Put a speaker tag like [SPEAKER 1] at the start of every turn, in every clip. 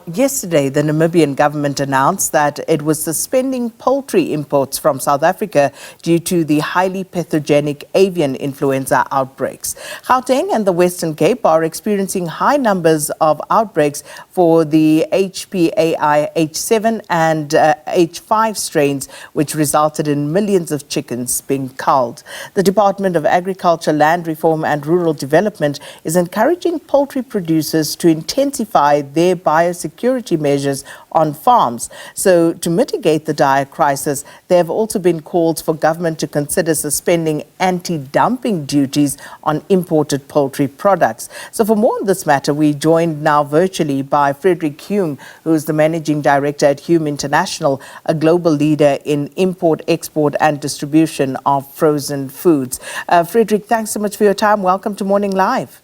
[SPEAKER 1] yesterday, the Namibian government announced that it was suspending poultry imports from South Africa due to the highly pathogenic avian influenza outbreaks. Gauteng and the Western Cape are experiencing high numbers of outbreaks for the HPAI H7 and H5 strains, which resulted in millions of chickens being culled. The Department of Agriculture, Land Reform and Rural Development is encouraging poultry producers to intensify their biosecurity measures on farms. So to mitigate the dire crisis, there have also been calls for government to consider suspending anti-dumping duties on imported poultry products. So for more on this matter, we joined now virtually by Frederick Hume, who is the Managing Director at Hume International, a global leader in import, export and distribution of frozen foods. Frederick, thanks so much for your time. Welcome to Morning Live.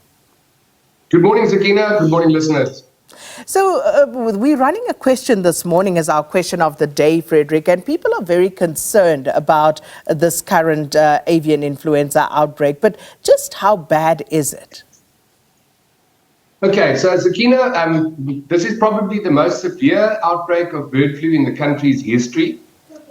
[SPEAKER 2] Good morning, Zakina. Good morning, listeners.
[SPEAKER 1] So we're running a question this morning as our question of the day, Frederick, and people are very concerned about this current avian influenza outbreak. But just how bad is it?
[SPEAKER 2] Okay, so Zakina, this is probably the most severe outbreak of bird flu in the country's history.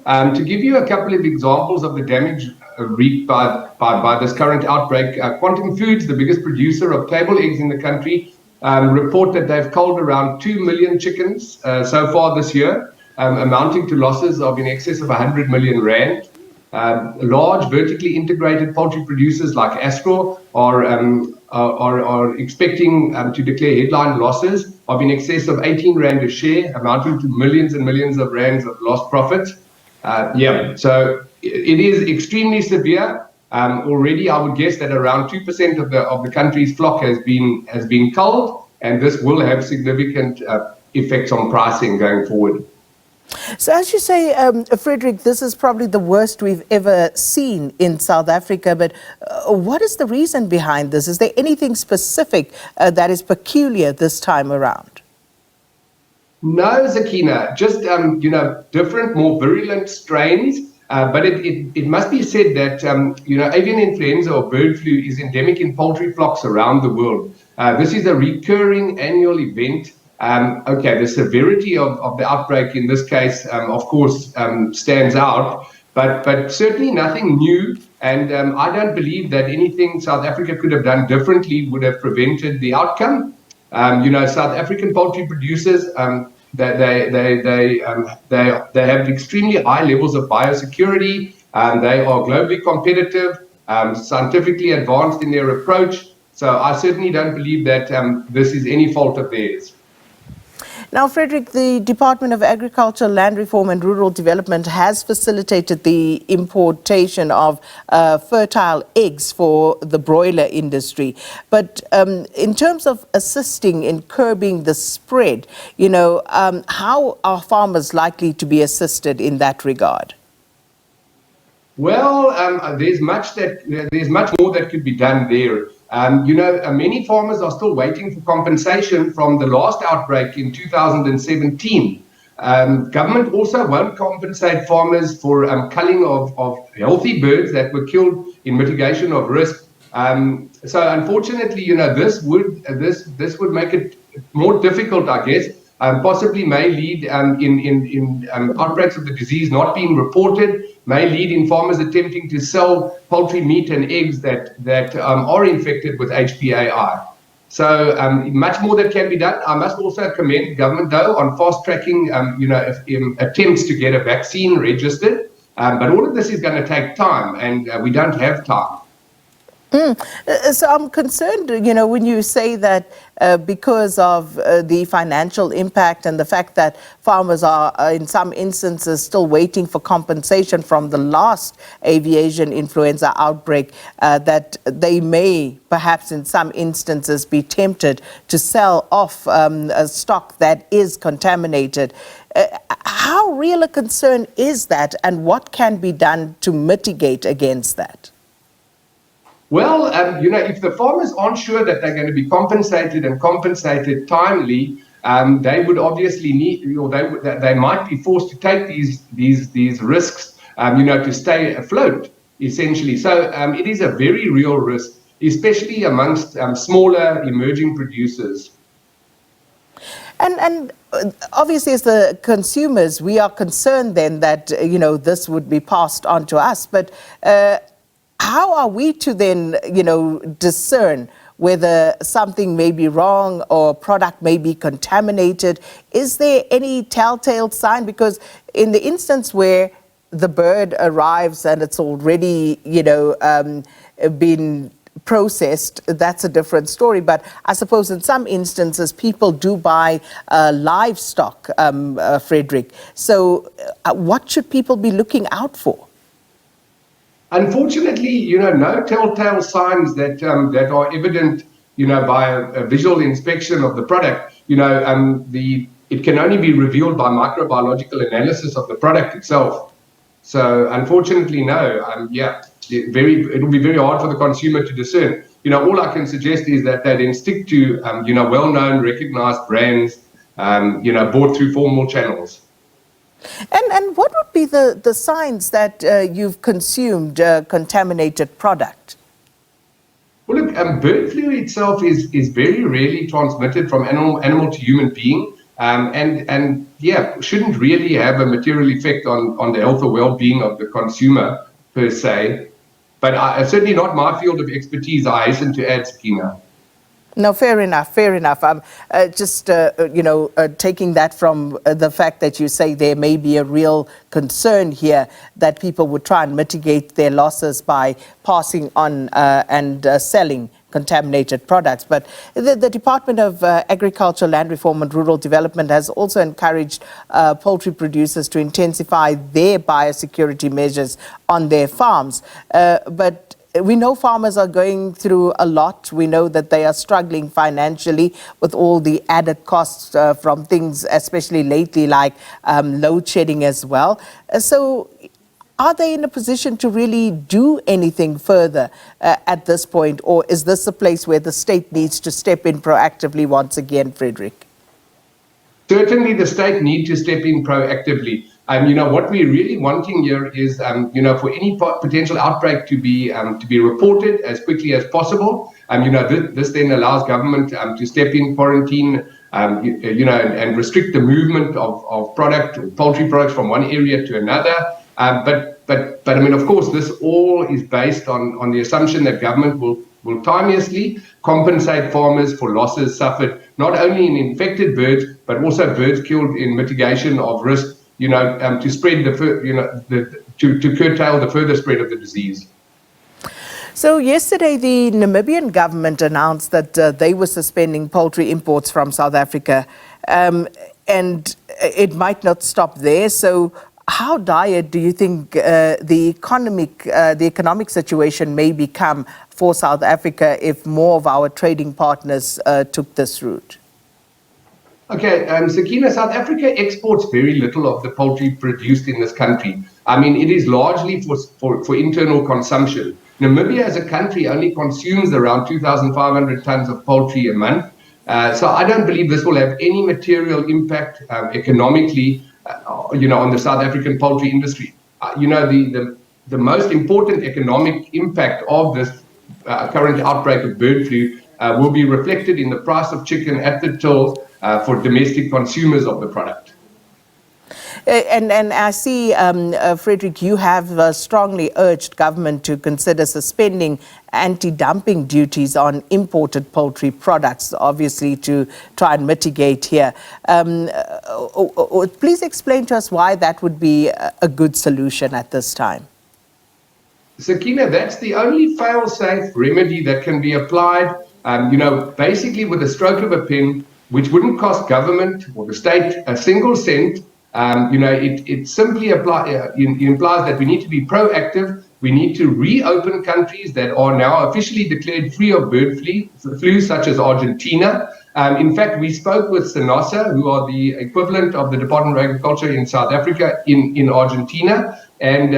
[SPEAKER 2] To give you a couple of examples of the damage wreaked by this current outbreak, Quantum Foods, the biggest producer of table eggs in the country, report that they've culled around 2 million chickens so far this year, amounting to losses of in excess of 100 million rand. Large vertically integrated poultry producers like Astro are expecting to declare headline losses of in excess of 18 rand a share, amounting to millions and millions of rands of lost profits. So it is extremely severe. Already, I would guess that around 2% of the country's flock has been culled, and this will have significant effects on pricing going forward.
[SPEAKER 1] So as you say, Frederick, this is probably the worst we've ever seen in South Africa, but what is the reason behind this? Is there anything specific that is peculiar this time around?
[SPEAKER 2] No, Zakina, just, different, more virulent strains. But it must be said that, avian influenza or bird flu is endemic in poultry flocks around the world. This is a recurring annual event. The severity of the outbreak in this case, of course, stands out, but certainly nothing new. And I don't believe that anything South Africa could have done differently would have prevented the outcome. South African poultry producers, they have extremely high levels of biosecurity. They are globally competitive, scientifically advanced in their approach. So I certainly don't believe that this is any fault of theirs.
[SPEAKER 1] Now, Frederick, the Department of Agriculture, Land Reform and Rural Development has facilitated the importation of fertile eggs for the broiler industry. But in terms of assisting in curbing the spread, how are farmers likely to be assisted in that regard?
[SPEAKER 2] Well, there's much more that could be done there. Many farmers are still waiting for compensation from the last outbreak in 2017. Government also won't compensate farmers for culling of healthy birds that were killed in mitigation of risk. So unfortunately, this would make it more difficult, I guess. Possibly may lead in outbreaks of the disease not being reported, may lead in farmers attempting to sell poultry meat and eggs that are infected with HPAI. So much more that can be done. I must also commend government, though, on fast-tracking attempts to get a vaccine registered. But all of this is going to take time, and we don't have time.
[SPEAKER 1] So I'm concerned, when you say that because of the financial impact and the fact that farmers are in some instances still waiting for compensation from the last avian influenza outbreak, that they may perhaps in some instances be tempted to sell off a stock that is contaminated. How real a concern is that, and what can be done to mitigate against that?
[SPEAKER 2] Well, if the farmers aren't sure that they're going to be compensated and compensated timely, they would obviously need, or they might be forced to take these risks, to stay afloat, essentially. So it is a very real risk, especially amongst smaller emerging producers.
[SPEAKER 1] And obviously, as the consumers, we are concerned then that, this would be passed on to us. But how are we to then, discern whether something may be wrong or product may be contaminated? Is there any telltale sign? Because in the instance where the bird arrives and it's already, been processed, that's a different story. But I suppose in some instances, people do buy livestock, Frederick. So what should people be looking out for?
[SPEAKER 2] Unfortunately, no telltale signs that are evident, by a visual inspection of the product. It can only be revealed by microbiological analysis of the product itself. So unfortunately, no. It'll be very hard for the consumer to discern. All I can suggest is that they then stick to, well-known, recognized brands, bought through formal channels.
[SPEAKER 1] And what would be the signs that you've consumed contaminated product?
[SPEAKER 2] Well, look, bird flu itself is very rarely transmitted from animal to human being, and shouldn't really have a material effect on the health or well-being of the consumer per se. But certainly not my field of expertise, I hasten to add, Sakina.
[SPEAKER 1] No, fair enough, fair enough. I'm just, taking that from the fact that you say there may be a real concern here that people would try and mitigate their losses by passing on and selling contaminated products. But the Department of Agriculture, Land Reform and Rural Development has also encouraged poultry producers to intensify their biosecurity measures on their farms. But we know farmers are going through a lot. We know that they are struggling financially with all the added costs from things, especially lately, like load shedding as well. So are they in a position to really do anything further at this point? Or is this a place where the state needs to step in proactively once again, Frederick?
[SPEAKER 2] Certainly the state needs to step in proactively. What we're really wanting here is, for any potential outbreak to be reported as quickly as possible. This then allows government to step in, quarantine, and restrict the movement of poultry products from one area to another. But of course, this all is based on the assumption that government will timeously compensate farmers for losses suffered not only in infected birds but also birds killed in mitigation of risk. To spread to curtail the further spread of the disease.
[SPEAKER 1] So yesterday, the Namibian government announced that they were suspending poultry imports from South Africa, and it might not stop there. So how dire do you think the economic situation may become for South Africa if more of our trading partners took this route?
[SPEAKER 2] Okay, Sakina, South Africa exports very little of the poultry produced in this country. It is largely for internal consumption. Namibia as a country only consumes around 2,500 tons of poultry a month. So I don't believe this will have any material impact economically, on the South African poultry industry. The most important economic impact of this current outbreak of bird flu will be reflected in the price of chicken at the till for domestic consumers of the product.
[SPEAKER 1] And I see, Frederick, you have strongly urged government to consider suspending anti-dumping duties on imported poultry products, obviously to try and mitigate here. Please explain to us why that would be a good solution at this time.
[SPEAKER 2] Sakina, that's the only fail-safe remedy that can be applied, basically with a stroke of a pen, which wouldn't cost government or the state a single cent. It simply implies that we need to be proactive. We need to reopen countries that are now officially declared free of bird flu, such as Argentina. In fact, we spoke with SENASA, who are the equivalent of the Department of Agriculture in South Africa in Argentina, and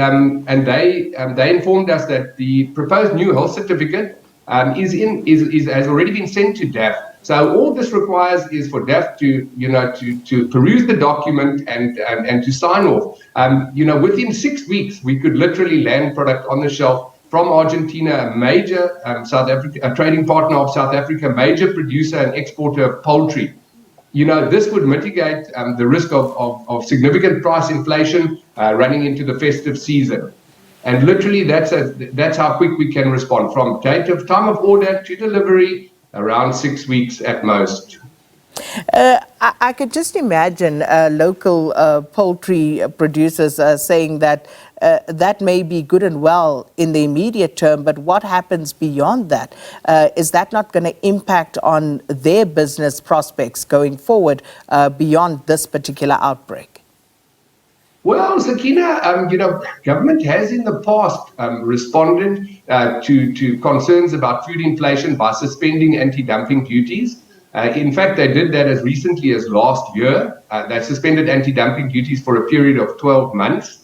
[SPEAKER 2] they informed us that the proposed new health certificate has already been sent to DAF. So all this requires is for DAF to peruse the document and to sign off. Within 6 weeks, we could literally land product on the shelf from Argentina, a major South Africa, a trading partner of South Africa, major producer and exporter of poultry. this would mitigate the risk of significant price inflation running into the festive season. And literally, that's how quick we can respond, from date of time of order to delivery, around 6 weeks at most.
[SPEAKER 1] I could just imagine local poultry producers saying that that may be good and well in the immediate term, but what happens beyond that? Is that not going to impact on their business prospects going forward beyond this particular outbreak?
[SPEAKER 2] Well, Sakina, government has in the past responded to concerns about food inflation by suspending anti-dumping duties. In fact, they did that as recently as last year. They suspended anti-dumping duties for a period of 12 months.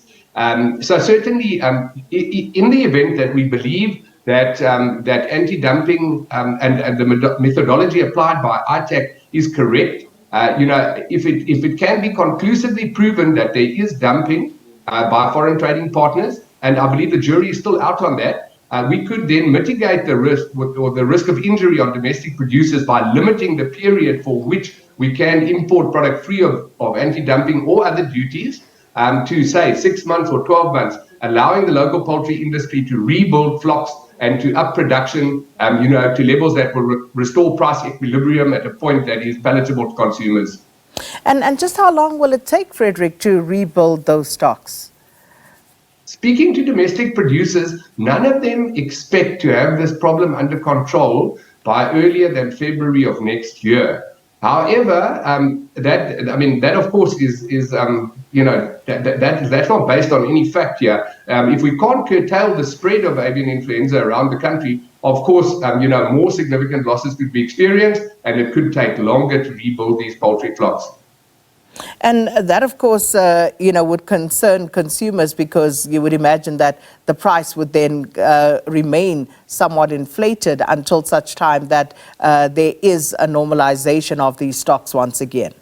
[SPEAKER 2] So certainly, in the event that we believe that anti-dumping and the methodology applied by ITAC is correct, if it can be conclusively proven that there is dumping by foreign trading partners, and I believe the jury is still out on that, we could then mitigate the risk or the risk of injury on domestic producers by limiting the period for which we can import product free of anti-dumping or other duties to, say, 6 months or 12 months, allowing the local poultry industry to rebuild flocks and to up production, to levels that will restore price equilibrium at a point that is palatable to consumers.
[SPEAKER 1] And just how long will it take, Frederick, to rebuild those stocks?
[SPEAKER 2] Speaking to domestic producers, none of them expect to have this problem under control by earlier than February of next year. However, that of course is that's not based on any fact here. If we can't curtail the spread of avian influenza around the country, of course, more significant losses could be experienced, and it could take longer to rebuild these poultry flocks.
[SPEAKER 1] And that, of course, would concern consumers, because you would imagine that the price would then remain somewhat inflated until such time that there is a normalization of these stocks once again.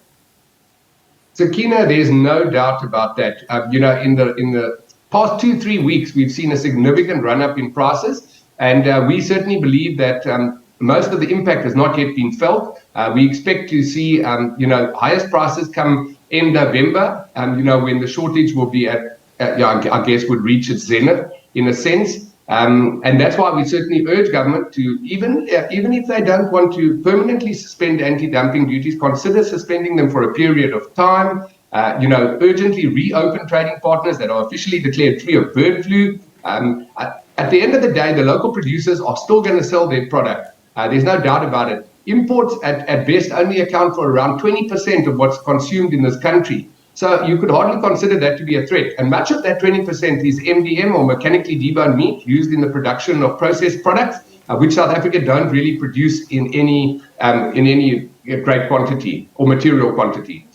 [SPEAKER 2] Sakina, there's no doubt about that. In the past 2-3 weeks, we've seen a significant run-up in prices, and we certainly believe that most of the impact has not yet been felt. We expect to see, highest prices come in November, when the shortage will be I guess would reach its zenith in a sense. And that's why we certainly urge government to, even if they don't want to permanently suspend anti-dumping duties, consider suspending them for a period of time. Urgently reopen trading partners that are officially declared free of bird flu. At the end of the day, the local producers are still going to sell their product. There's no doubt about it. Imports at best only account for around 20% of what's consumed in this country. So you could hardly consider that to be a threat. And much of that 20% is MDM, or mechanically deboned meat, used in the production of processed products, which South Africa don't really produce in any great quantity or material quantity.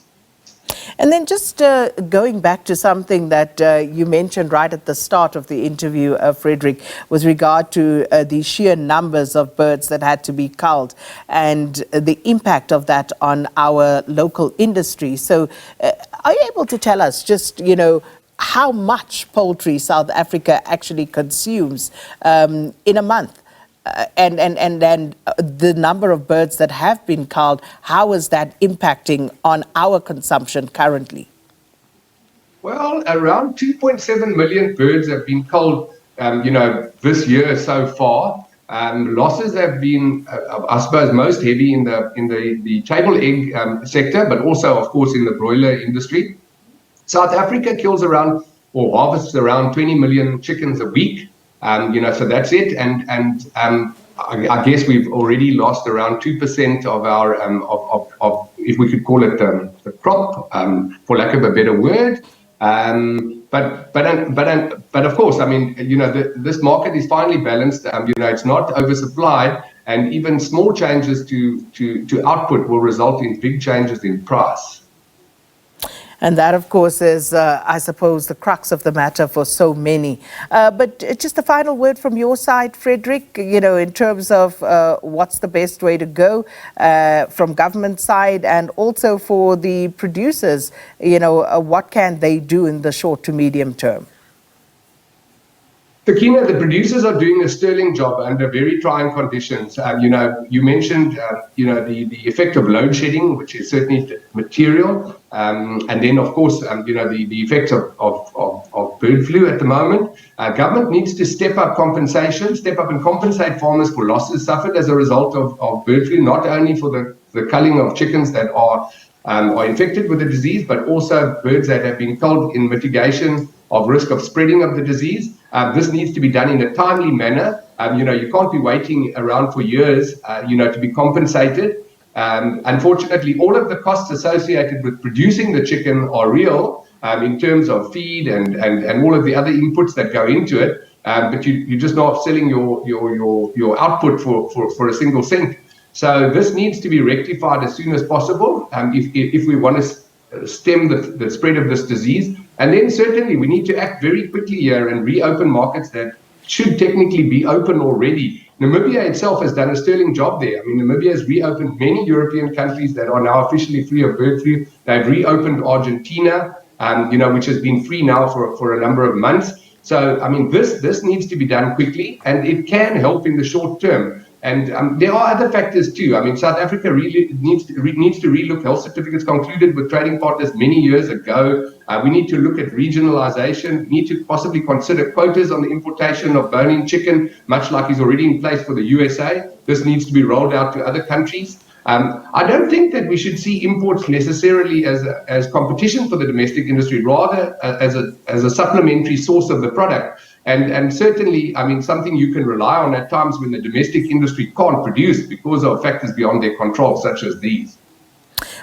[SPEAKER 1] And then just going back to something that you mentioned right at the start of the interview, Frederick, with regard to the sheer numbers of birds that had to be culled and the impact of that on our local industry. So are you able to tell us just, how much poultry South Africa actually consumes in a month? And the number of birds that have been culled, how is that impacting on our consumption currently?
[SPEAKER 2] Well, around 2.7 million birds have been culled, this year so far. Losses have been, I suppose, most heavy in the table egg sector, but also, of course, in the broiler industry. South Africa kills around, or harvests around 20 million chickens a week. So that's it, and I guess we've already lost around 2% of our of if we could call it the crop, for lack of a better word. But of course, this market is finely balanced. It's not oversupplied, and even small changes to output will result in big changes in price.
[SPEAKER 1] And that, of course, is, I suppose, the crux of the matter for so many. But just a final word from your side, Frederick, in terms of what's the best way to go from government side, and also for the producers, what can they do in the short to medium term?
[SPEAKER 2] Sakina, the producers are doing a sterling job under very trying conditions. You mentioned, the effect of load shedding, which is certainly material, and then, of course, the effects of bird flu at the moment. Government needs to step up and compensate farmers for losses suffered as a result of bird flu, not only for the culling of chickens that are infected with the disease, but also birds that have been culled in mitigation of risk of spreading of the disease. This needs to be done in a timely manner. You can't be waiting around for years, to be compensated. Unfortunately, all of the costs associated with producing the chicken are real in terms of feed and all of the other inputs that go into it. But you're just not selling your output for a single cent. So this needs to be rectified as soon as possible if we want to stem the spread of this disease. And then certainly we need to act very quickly here and reopen markets that should technically be open already. Namibia itself has done a sterling job there. I mean, Namibia has reopened many European countries that are now officially free of bird flu. They've reopened Argentina, which has been free now for a number of months. So, I mean, this needs to be done quickly, and it can help in the short term. And there are other factors too. I mean, South Africa really needs to relook health certificates concluded with trading partners many years ago. We need to look at regionalization. We need to possibly consider quotas on the importation of bone-in chicken, much like is already in place for the USA. This needs to be rolled out to other countries. I don't think that we should see imports necessarily as competition for the domestic industry, rather as a supplementary source of the product. And certainly, I mean, something you can rely on at times when the domestic industry can't produce because of factors beyond their control, such as these.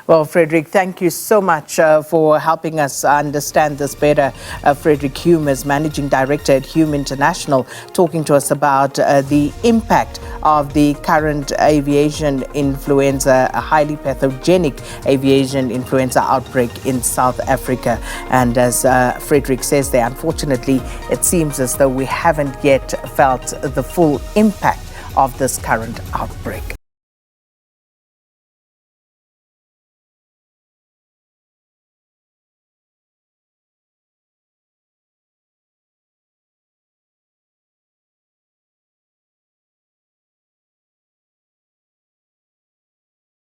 [SPEAKER 1] Well, Frederick, thank you so much for helping us understand this better. Frederick Hume is Managing Director at Hume International, talking to us about the impact of the current avian influenza, a highly pathogenic avian influenza outbreak in South Africa. And as Frederick says there, unfortunately, it seems as though we haven't yet felt the full impact of this current outbreak.